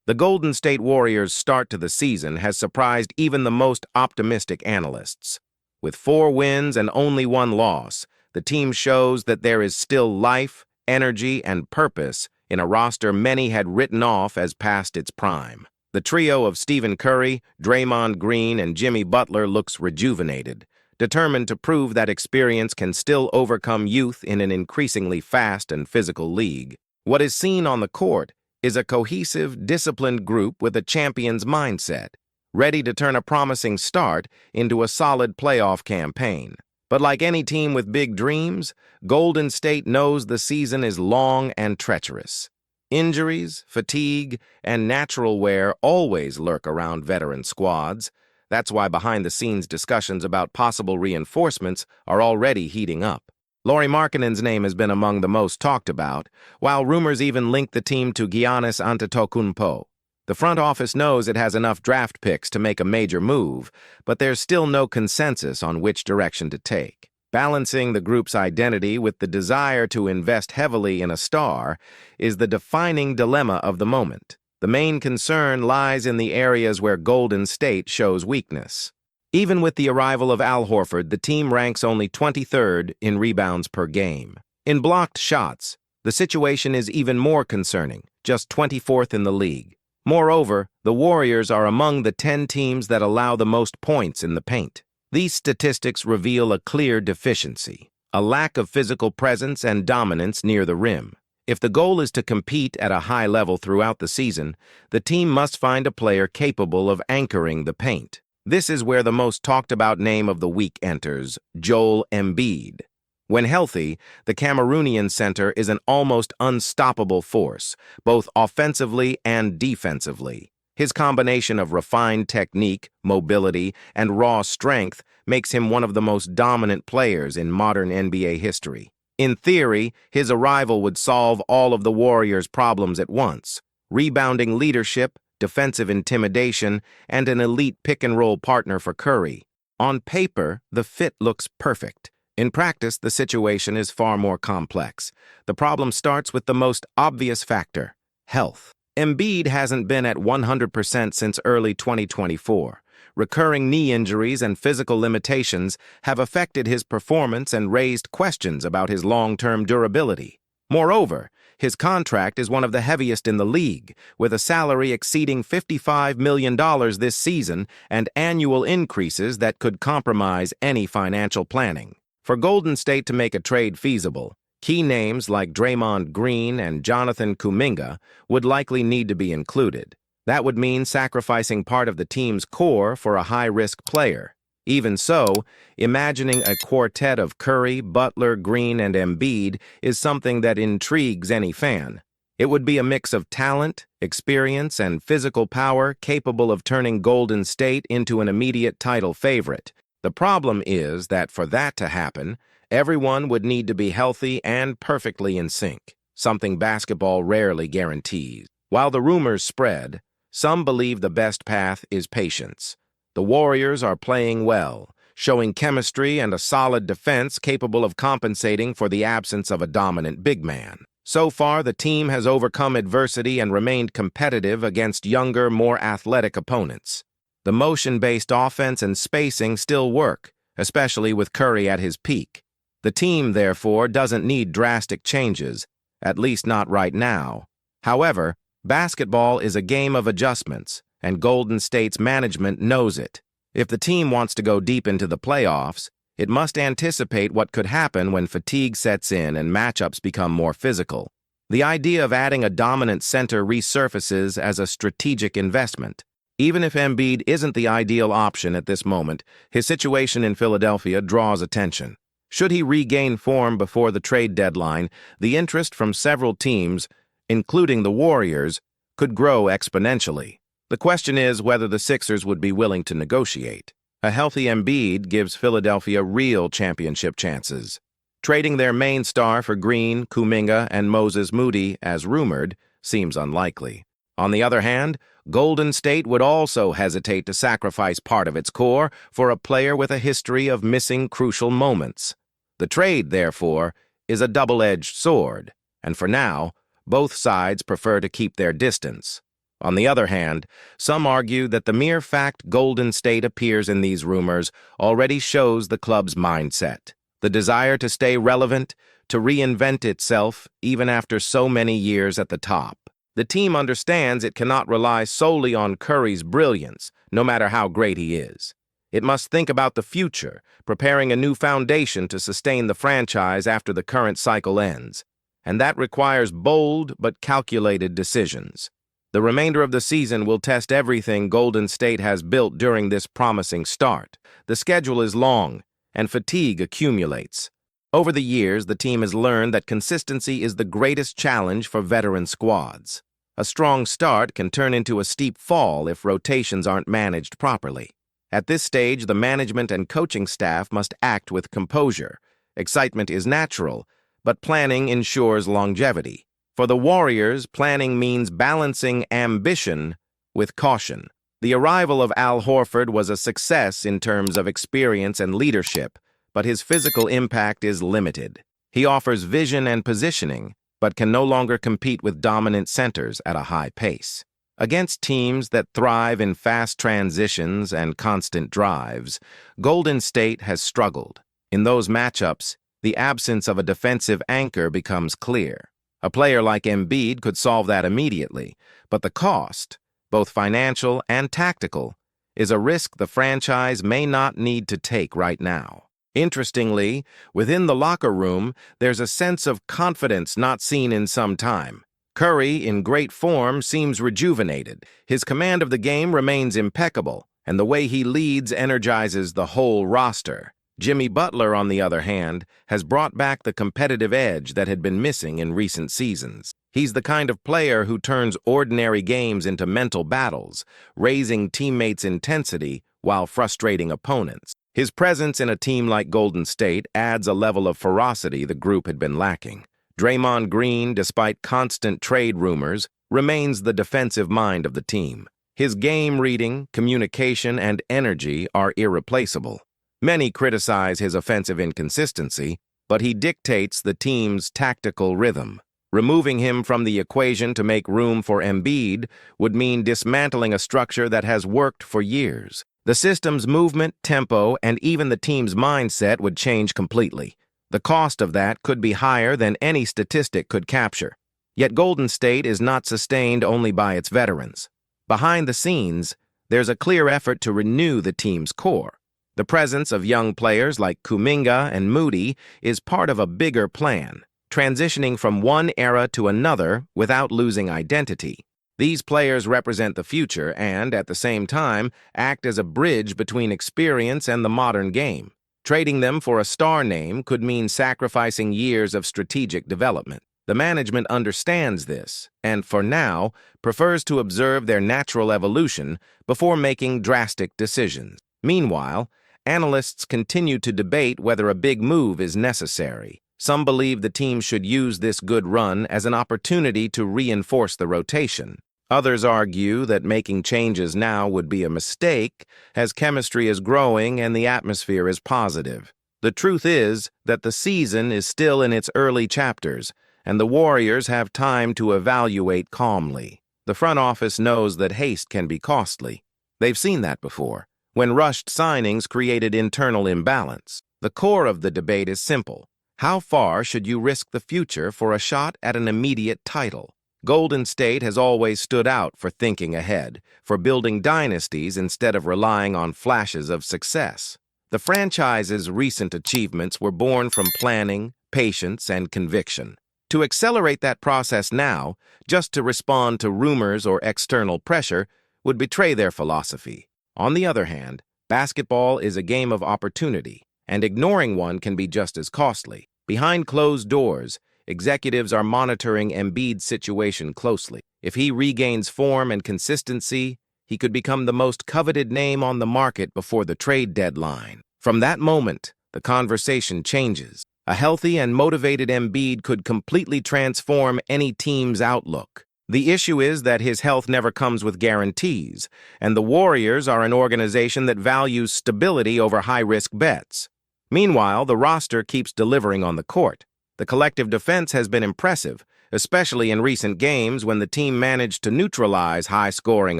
The Golden State Warriors' start to the season has surprised even the most optimistic analysts. With 4 wins and only 1 loss, the team shows that there is still life, energy, and purpose in a roster many had written off as past its prime. The trio of Stephen Curry, Draymond Green, and Jimmy Butler looks rejuvenated, determined to prove that experience can still overcome youth in an increasingly fast and physical league. What is seen on the court is a cohesive, disciplined group with a champion's mindset, ready to turn a promising start into a solid playoff campaign. But like any team with big dreams, Golden State knows the season is long and treacherous. Injuries, fatigue, and natural wear always lurk around veteran squads. That's why behind-the-scenes discussions about possible reinforcements are already heating up. Lauri Markkanen's name has been among the most talked about, while rumors even link the team to Giannis Antetokounmpo. The front office knows it has enough draft picks to make a major move, but there's still no consensus on which direction to take. Balancing the group's identity with the desire to invest heavily in a star is the defining dilemma of the moment. The main concern lies in the areas where Golden State shows weakness. Even with the arrival of Al Horford, the team ranks only 23rd in rebounds per game. In blocked shots, the situation is even more concerning, just 24th in the league. Moreover, the Warriors are among the 10 teams that allow the most points in the paint. These statistics reveal a clear deficiency, a lack of physical presence and dominance near the rim. If the goal is to compete at a high level throughout the season, the team must find a player capable of anchoring the paint. This is where the most talked-about name of the week enters, Joel Embiid. When healthy, the Cameroonian center is an almost unstoppable force, both offensively and defensively. His combination of refined technique, mobility, and raw strength makes him one of the most dominant players in modern NBA history. In theory, his arrival would solve all of the Warriors' problems at once: rebounding leadership, defensive intimidation, and an elite pick-and-roll partner for Curry. On paper, the fit looks perfect. In practice, the situation is far more complex. The problem starts with the most obvious factor: health. Embiid hasn't been at 100% since early 2024. Recurring knee injuries and physical limitations have affected his performance and raised questions about his long-term durability. Moreover, his contract is one of the heaviest in the league, with a salary exceeding $55 million this season and annual increases that could compromise any financial planning. For Golden State to make a trade feasible, key names like Draymond Green and Jonathan Kuminga would likely need to be included. That would mean sacrificing part of the team's core for a high-risk player. Even so, imagining a quartet of Curry, Butler, Green, and Embiid is something that intrigues any fan. It would be a mix of talent, experience, and physical power capable of turning Golden State into an immediate title favorite. The problem is that for that to happen, everyone would need to be healthy and perfectly in sync, something basketball rarely guarantees. While the rumors spread, some believe the best path is patience. The Warriors are playing well, showing chemistry and a solid defense capable of compensating for the absence of a dominant big man. So far, the team has overcome adversity and remained competitive against younger, more athletic opponents. The motion-based offense and spacing still work, especially with Curry at his peak. The team, therefore, doesn't need drastic changes, at least not right now. However, basketball is a game of adjustments, and Golden State's management knows it. If the team wants to go deep into the playoffs, it must anticipate what could happen when fatigue sets in and matchups become more physical. The idea of adding a dominant center resurfaces as a strategic investment. Even if Embiid isn't the ideal option at this moment, his situation in Philadelphia draws attention. Should he regain form before the trade deadline, the interest from several teams, including the Warriors, could grow exponentially. The question is whether the Sixers would be willing to negotiate. A healthy Embiid gives Philadelphia real championship chances. Trading their main star for Green, Kuminga, and Moses Moody, as rumored, seems unlikely. On the other hand, Golden State would also hesitate to sacrifice part of its core for a player with a history of missing crucial moments. The trade, therefore, is a double-edged sword, and for now, both sides prefer to keep their distance. On the other hand, some argue that the mere fact Golden State appears in these rumors already shows the club's mindset, the desire to stay relevant, to reinvent itself even after so many years at the top. The team understands it cannot rely solely on Curry's brilliance, no matter how great he is. It must think about the future, preparing a new foundation to sustain the franchise after the current cycle ends. And that requires bold but calculated decisions. The remainder of the season will test everything Golden State has built during this promising start. The schedule is long, and fatigue accumulates. Over the years, the team has learned that consistency is the greatest challenge for veteran squads. A strong start can turn into a steep fall if rotations aren't managed properly. At this stage, the management and coaching staff must act with composure. Excitement is natural, but planning ensures longevity. For the Warriors, planning means balancing ambition with caution. The arrival of Al Horford was a success in terms of experience and leadership, but his physical impact is limited. He offers vision and positioning, but can no longer compete with dominant centers at a high pace. Against teams that thrive in fast transitions and constant drives, Golden State has struggled. In those matchups, the absence of a defensive anchor becomes clear. A player like Embiid could solve that immediately, but the cost, both financial and tactical, is a risk the franchise may not need to take right now. Interestingly, within the locker room, there's a sense of confidence not seen in some time. Curry, in great form, seems rejuvenated. His command of the game remains impeccable, and the way he leads energizes the whole roster. Jimmy Butler, on the other hand, has brought back the competitive edge that had been missing in recent seasons. He's the kind of player who turns ordinary games into mental battles, raising teammates' intensity while frustrating opponents. His presence in a team like Golden State adds a level of ferocity the group had been lacking. Draymond Green, despite constant trade rumors, remains the defensive mind of the team. His game reading, communication, and energy are irreplaceable. Many criticize his offensive inconsistency, but he dictates the team's tactical rhythm. Removing him from the equation to make room for Embiid would mean dismantling a structure that has worked for years. The system's movement, tempo, and even the team's mindset would change completely. The cost of that could be higher than any statistic could capture. Yet Golden State is not sustained only by its veterans. Behind the scenes, there's a clear effort to renew the team's core. The presence of young players like Kuminga and Moody is part of a bigger plan, transitioning from one era to another without losing identity. These players represent the future and, at the same time, act as a bridge between experience and the modern game. Trading them for a star name could mean sacrificing years of strategic development. The management understands this and, for now, prefers to observe their natural evolution before making drastic decisions. Meanwhile, analysts continue to debate whether a big move is necessary. Some believe the team should use this good run as an opportunity to reinforce the rotation. Others argue that making changes now would be a mistake, as chemistry is growing and the atmosphere is positive. The truth is that the season is still in its early chapters, and the Warriors have time to evaluate calmly. The front office knows that haste can be costly. They've seen that before, when rushed signings created internal imbalance. The core of the debate is simple. How far should you risk the future for a shot at an immediate title? Golden State has always stood out for thinking ahead, for building dynasties instead of relying on flashes of success. The franchise's recent achievements were born from planning, patience, and conviction. To accelerate that process now, just to respond to rumors or external pressure, would betray their philosophy. On the other hand, basketball is a game of opportunity, and ignoring one can be just as costly. Behind closed doors, executives are monitoring Embiid's situation closely. If he regains form and consistency, he could become the most coveted name on the market before the trade deadline. From that moment, the conversation changes. A healthy and motivated Embiid could completely transform any team's outlook. The issue is that his health never comes with guarantees, and the Warriors are an organization that values stability over high-risk bets. Meanwhile, the roster keeps delivering on the court. The collective defense has been impressive, especially in recent games when the team managed to neutralize high-scoring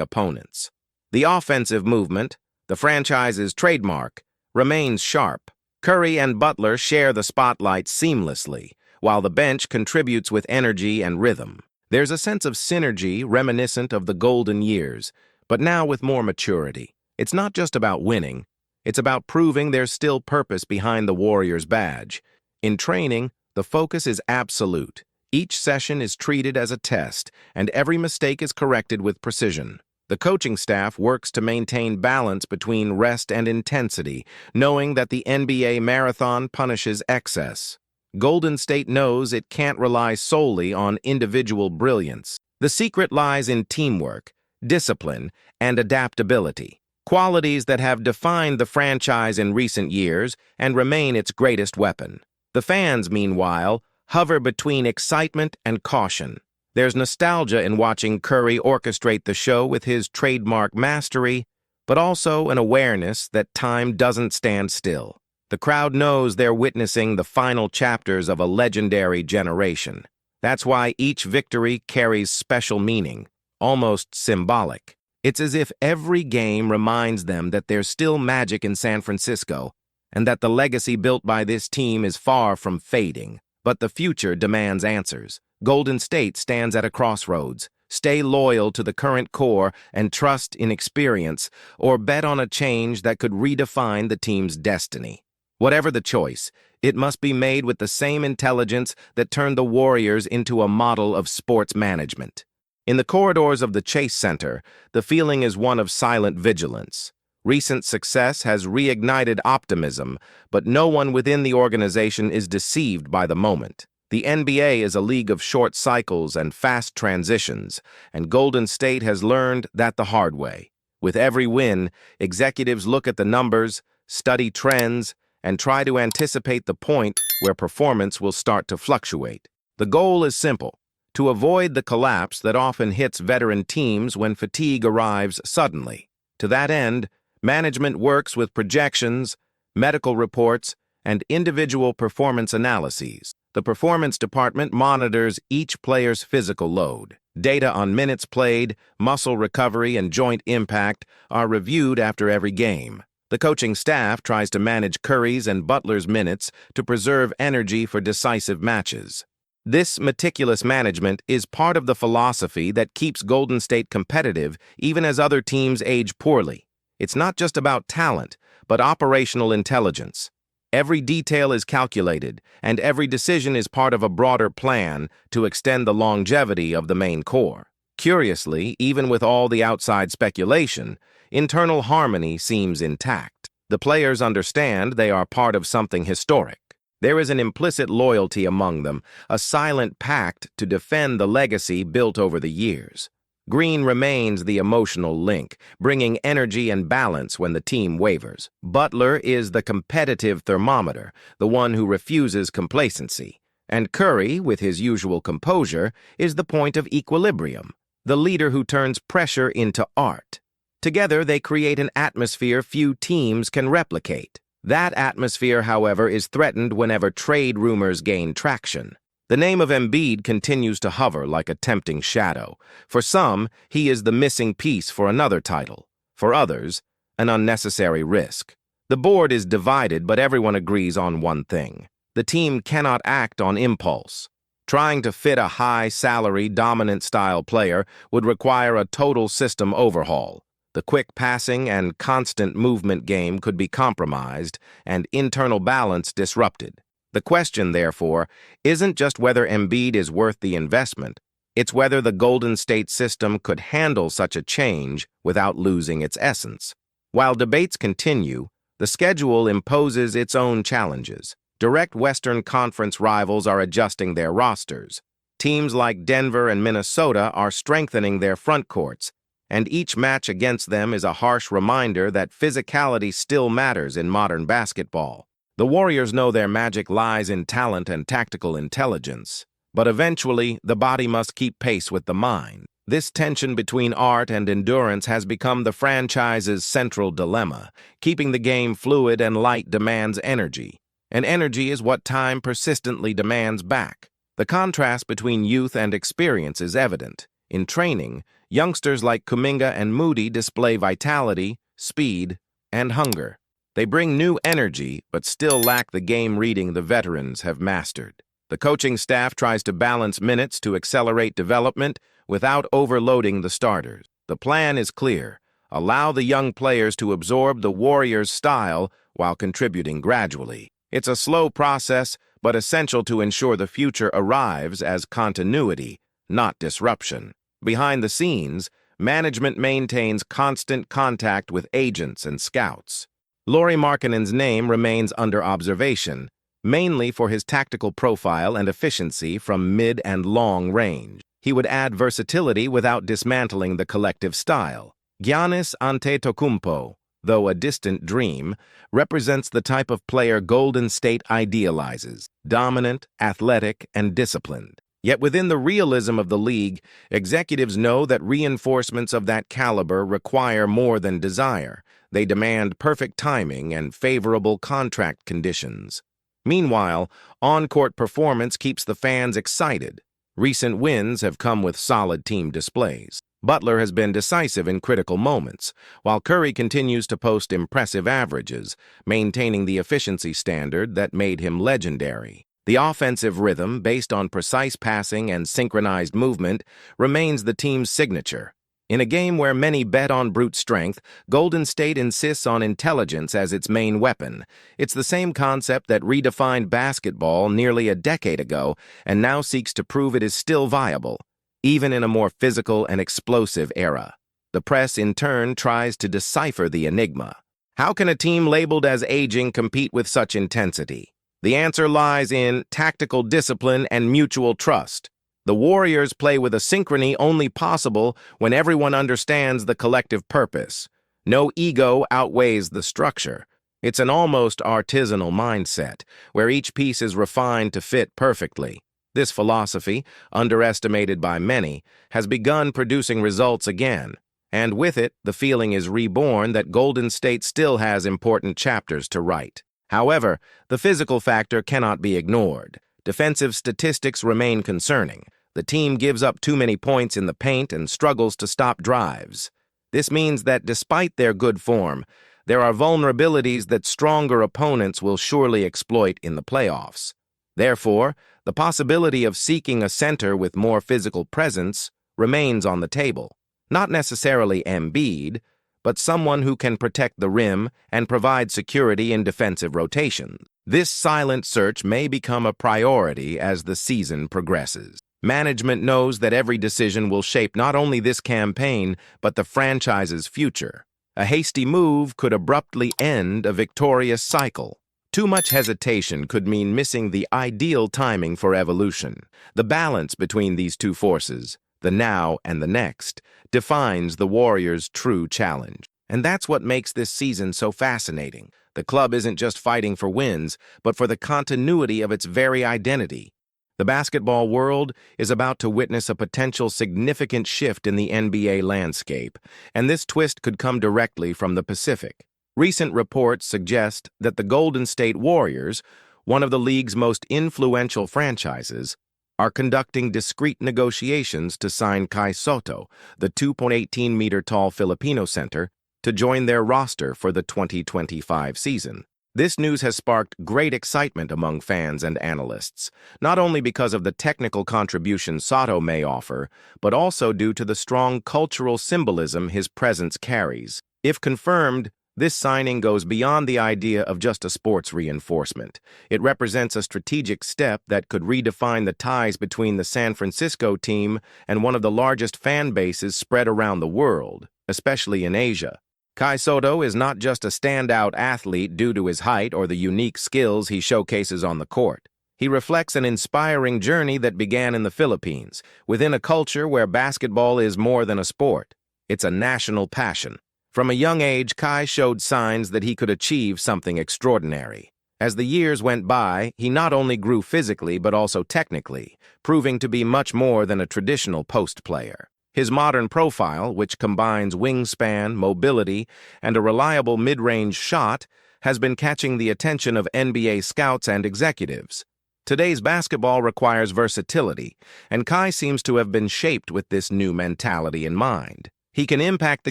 opponents. The offensive movement, the franchise's trademark, remains sharp. Curry and Butler share the spotlight seamlessly, while the bench contributes with energy and rhythm. There's a sense of synergy reminiscent of the golden years, but now with more maturity. It's not just about winning, it's about proving there's still purpose behind the Warriors' badge. In training, the focus is absolute. Each session is treated as a test, and every mistake is corrected with precision. The coaching staff works to maintain balance between rest and intensity, knowing that the NBA marathon punishes excess. Golden State knows it can't rely solely on individual brilliance. The secret lies in teamwork, discipline, and adaptability, qualities that have defined the franchise in recent years and remain its greatest weapon. The fans, meanwhile, hover between excitement and caution. There's nostalgia in watching Curry orchestrate the show with his trademark mastery, but also an awareness that time doesn't stand still. The crowd knows they're witnessing the final chapters of a legendary generation. That's why each victory carries special meaning, almost symbolic. It's as if every game reminds them that there's still magic in San Francisco, and that the legacy built by this team is far from fading. But the future demands answers. Golden State stands at a crossroads. Stay loyal to the current core and trust in experience, or bet on a change that could redefine the team's destiny. Whatever the choice, it must be made with the same intelligence that turned the Warriors into a model of sports management. In the corridors of the Chase Center, the feeling is one of silent vigilance. Recent success has reignited optimism, but no one within the organization is deceived by the moment. The NBA is a league of short cycles and fast transitions, and Golden State has learned that the hard way. With every win, executives look at the numbers, study trends, and try to anticipate the point where performance will start to fluctuate. The goal is simple: to avoid the collapse that often hits veteran teams when fatigue arrives suddenly. To that end, management works with projections, medical reports, and individual performance analyses. The performance department monitors each player's physical load. Data on minutes played, muscle recovery, and joint impact are reviewed after every game. The coaching staff tries to manage Curry's and Butler's minutes to preserve energy for decisive matches. This meticulous management is part of the philosophy that keeps Golden State competitive even as other teams age poorly. It's not just about talent, but operational intelligence. Every detail is calculated, and every decision is part of a broader plan to extend the longevity of the main core. Curiously, even with all the outside speculation, internal harmony seems intact. The players understand they are part of something historic. There is an implicit loyalty among them, a silent pact to defend the legacy built over the years. Green remains the emotional link, bringing energy and balance when the team wavers. Butler is the competitive thermometer, the one who refuses complacency. And Curry, with his usual composure, is the point of equilibrium, the leader who turns pressure into art. Together, they create an atmosphere few teams can replicate. That atmosphere, however, is threatened whenever trade rumors gain traction. The name of Embiid continues to hover like a tempting shadow. For some, he is the missing piece for another title. For others, an unnecessary risk. The board is divided, but everyone agrees on one thing: the team cannot act on impulse. Trying to fit a high-salary, dominant-style player would require a total system overhaul. The quick passing and constant movement game could be compromised and internal balance disrupted. The question, therefore, isn't just whether Embiid is worth the investment, it's whether the Golden State system could handle such a change without losing its essence. While debates continue, the schedule imposes its own challenges. Direct Western Conference rivals are adjusting their rosters. Teams like Denver and Minnesota are strengthening their front courts, and each match against them is a harsh reminder that physicality still matters in modern basketball. The Warriors know their magic lies in talent and tactical intelligence, but eventually the body must keep pace with the mind. This tension between art and endurance has become the franchise's central dilemma. Keeping the game fluid and light demands energy, and energy is what time persistently demands back. The contrast between youth and experience is evident. In training, youngsters like Kuminga and Moody display vitality, speed, and hunger. They bring new energy, but still lack the game reading the veterans have mastered. The coaching staff tries to balance minutes to accelerate development without overloading the starters. The plan is clear. Allow the young players to absorb the Warriors' style while contributing gradually. It's a slow process, but essential to ensure the future arrives as continuity, not disruption. Behind the scenes, management maintains constant contact with agents and scouts. Lauri Markkanen's name remains under observation, mainly for his tactical profile and efficiency from mid and long range. He would add versatility without dismantling the collective style. Giannis Antetokounmpo, though a distant dream, represents the type of player Golden State idealizes: dominant, athletic, and disciplined. Yet within the realism of the league, executives know that reinforcements of that caliber require more than desire. They demand perfect timing and favorable contract conditions. Meanwhile, on-court performance keeps the fans excited. Recent wins have come with solid team displays. Butler has been decisive in critical moments, while Curry continues to post impressive averages, maintaining the efficiency standard that made him legendary. The offensive rhythm, based on precise passing and synchronized movement, remains the team's signature. In a game where many bet on brute strength, Golden State insists on intelligence as its main weapon. It's the same concept that redefined basketball nearly a decade ago and now seeks to prove it is still viable, even in a more physical and explosive era. The press, in turn, tries to decipher the enigma. How can a team labeled as aging compete with such intensity? The answer lies in tactical discipline and mutual trust. The Warriors play with a synchrony only possible when everyone understands the collective purpose. No ego outweighs the structure. It's an almost artisanal mindset, where each piece is refined to fit perfectly. This philosophy, underestimated by many, has begun producing results again, and with it, the feeling is reborn that Golden State still has important chapters to write. However, the physical factor cannot be ignored. Defensive statistics remain concerning. The team gives up too many points in the paint and struggles to stop drives. This means that despite their good form, there are vulnerabilities that stronger opponents will surely exploit in the playoffs. Therefore, the possibility of seeking a center with more physical presence remains on the table. Not necessarily Embiid, but someone who can protect the rim and provide security in defensive rotations. This silent search may become a priority as the season progresses. Management knows that every decision will shape not only this campaign, but the franchise's future. A hasty move could abruptly end a victorious cycle. Too much hesitation could mean missing the ideal timing for evolution. The balance between these two forces, the now and the next, defines the Warriors' true challenge. And that's what makes this season so fascinating. The club isn't just fighting for wins, but for the continuity of its very identity. The basketball world is about to witness a potential significant shift in the NBA landscape, and this twist could come directly from the Pacific. Recent reports suggest that the Golden State Warriors, one of the league's most influential franchises, are conducting discreet negotiations to sign Sotto, the 2.18-meter-tall Filipino center, to join their roster for the 2025 season. This news has sparked great excitement among fans and analysts, not only because of the technical contribution Sotto may offer, but also due to the strong cultural symbolism his presence carries. If confirmed, this signing goes beyond the idea of just a sports reinforcement. It represents a strategic step that could redefine the ties between the San Francisco team and one of the largest fan bases spread around the world, especially in Asia. Sotto is not just a standout athlete due to his height or the unique skills he showcases on the court. He reflects an inspiring journey that began in the Philippines, within a culture where basketball is more than a sport. It's a national passion. From a young age, Kai showed signs that he could achieve something extraordinary. As the years went by, he not only grew physically but also technically, proving to be much more than a traditional post player. His modern profile, which combines wingspan, mobility, and a reliable mid-range shot, has been catching the attention of NBA scouts and executives. Today's basketball requires versatility, and Kai seems to have been shaped with this new mentality in mind. He can impact the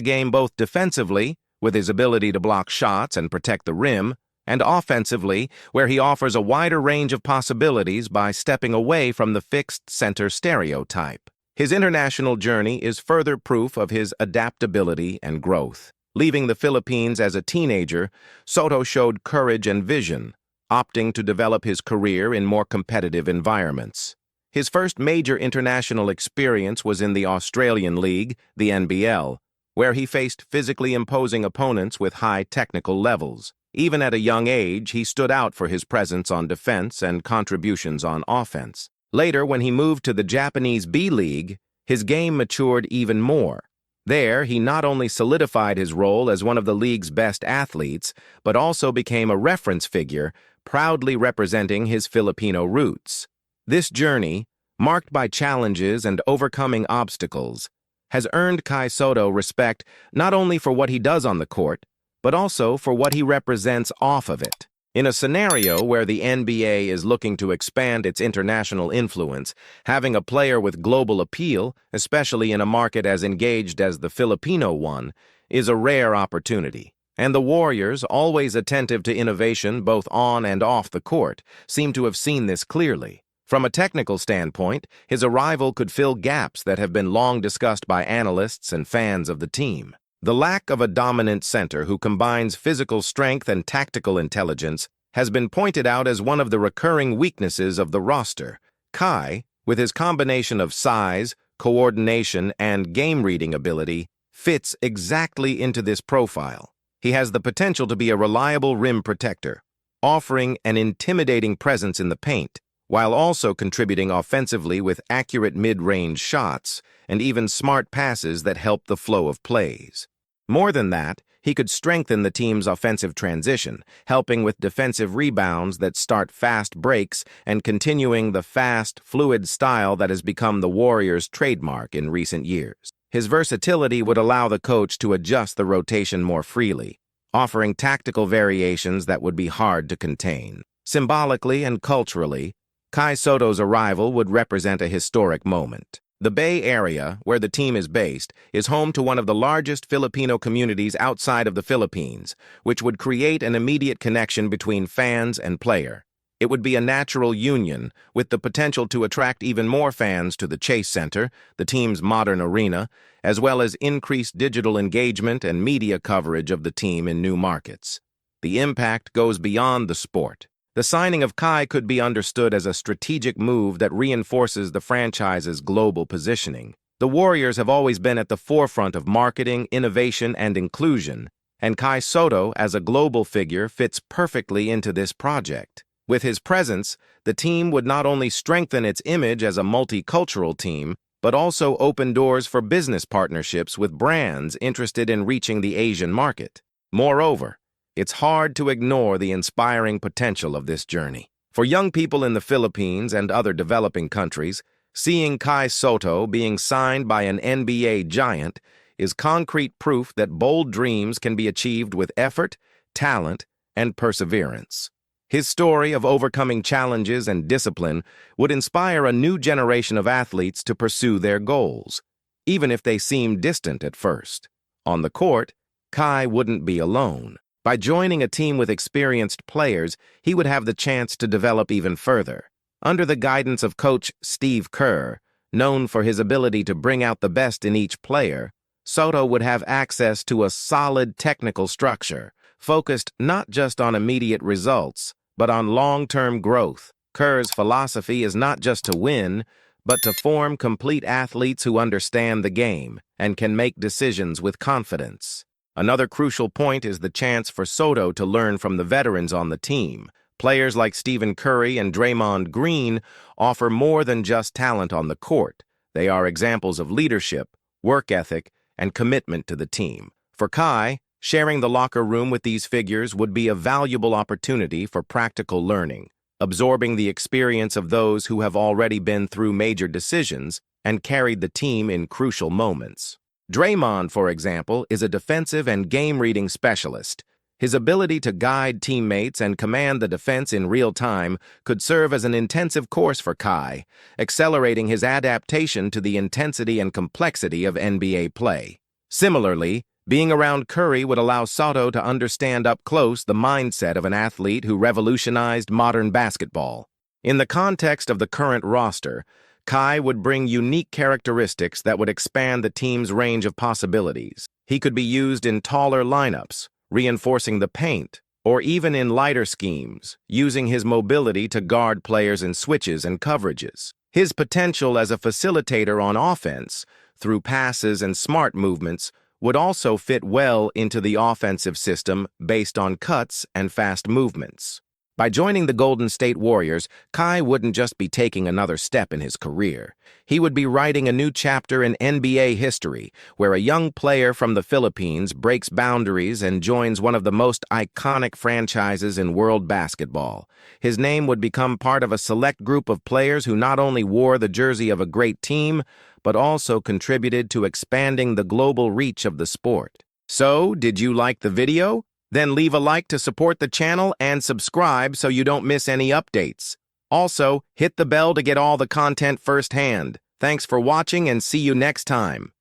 game both defensively, with his ability to block shots and protect the rim, and offensively, where he offers a wider range of possibilities by stepping away from the fixed center stereotype. His international journey is further proof of his adaptability and growth. Leaving the Philippines as a teenager, Sotto showed courage and vision, opting to develop his career in more competitive environments. His first major international experience was in the Australian League, the NBL, where he faced physically imposing opponents with high technical levels. Even at a young age, he stood out for his presence on defense and contributions on offense. Later, when he moved to the Japanese B-League, his game matured even more. There, he not only solidified his role as one of the league's best athletes, but also became a reference figure, proudly representing his Filipino roots. This journey, marked by challenges and overcoming obstacles, has earned Kai Sotto respect not only for what he does on the court, but also for what he represents off of it. In a scenario where the NBA is looking to expand its international influence, having a player with global appeal, especially in a market as engaged as the Filipino one, is a rare opportunity. And the Warriors, always attentive to innovation both on and off the court, seem to have seen this clearly. From a technical standpoint, his arrival could fill gaps that have been long discussed by analysts and fans of the team. The lack of a dominant center who combines physical strength and tactical intelligence has been pointed out as one of the recurring weaknesses of the roster. Kai, with his combination of size, coordination, and game-reading ability, fits exactly into this profile. He has the potential to be a reliable rim protector, offering an intimidating presence in the paint, while also contributing offensively with accurate mid-range shots and even smart passes that help the flow of plays. More than that, he could strengthen the team's offensive transition, helping with defensive rebounds that start fast breaks and continuing the fast, fluid style that has become the Warriors' trademark in recent years. His versatility would allow the coach to adjust the rotation more freely, offering tactical variations that would be hard to contain. Symbolically and culturally, Kai Sotto's arrival would represent a historic moment. The Bay Area, where the team is based, is home to one of the largest Filipino communities outside of the Philippines, which would create an immediate connection between fans and player. It would be a natural union, with the potential to attract even more fans to the Chase Center, the team's modern arena, as well as increased digital engagement and media coverage of the team in new markets. The impact goes beyond the sport. The signing of Kai could be understood as a strategic move that reinforces the franchise's global positioning. The Warriors have always been at the forefront of marketing, innovation, and inclusion, and Kai Sotto, as a global figure, fits perfectly into this project. With his presence, the team would not only strengthen its image as a multicultural team, but also open doors for business partnerships with brands interested in reaching the Asian market. Moreover, it's hard to ignore the inspiring potential of this journey. For young people in the Philippines and other developing countries, seeing Kai Sotto being signed by an NBA giant is concrete proof that bold dreams can be achieved with effort, talent, and perseverance. His story of overcoming challenges and discipline would inspire a new generation of athletes to pursue their goals, even if they seem distant at first. On the court, Kai wouldn't be alone. By joining a team with experienced players, he would have the chance to develop even further. Under the guidance of coach Steve Kerr, known for his ability to bring out the best in each player, Sotto would have access to a solid technical structure, focused not just on immediate results, but on long-term growth. Kerr's philosophy is not just to win, but to form complete athletes who understand the game and can make decisions with confidence. Another crucial point is the chance for Sotto to learn from the veterans on the team. Players like Stephen Curry and Draymond Green offer more than just talent on the court. They are examples of leadership, work ethic, and commitment to the team. For Kai, sharing the locker room with these figures would be a valuable opportunity for practical learning, absorbing the experience of those who have already been through major decisions and carried the team in crucial moments. Draymond, for example, is a defensive and game-reading specialist. His ability to guide teammates and command the defense in real time could serve as an intensive course for Kai, accelerating his adaptation to the intensity and complexity of NBA play. Similarly, being around Curry would allow Sotto to understand up close the mindset of an athlete who revolutionized modern basketball. In the context of the current roster, Kai would bring unique characteristics that would expand the team's range of possibilities. He could be used in taller lineups, reinforcing the paint, or even in lighter schemes, using his mobility to guard players in switches and coverages. His potential as a facilitator on offense, through passes and smart movements, would also fit well into the offensive system based on cuts and fast movements. By joining the Golden State Warriors, Kai wouldn't just be taking another step in his career. He would be writing a new chapter in NBA history, where a young player from the Philippines breaks boundaries and joins one of the most iconic franchises in world basketball. His name would become part of a select group of players who not only wore the jersey of a great team, but also contributed to expanding the global reach of the sport. So, did you like the video? Then leave a like to support the channel and subscribe so you don't miss any updates. Also, hit the bell to get all the content firsthand. Thanks for watching and see you next time.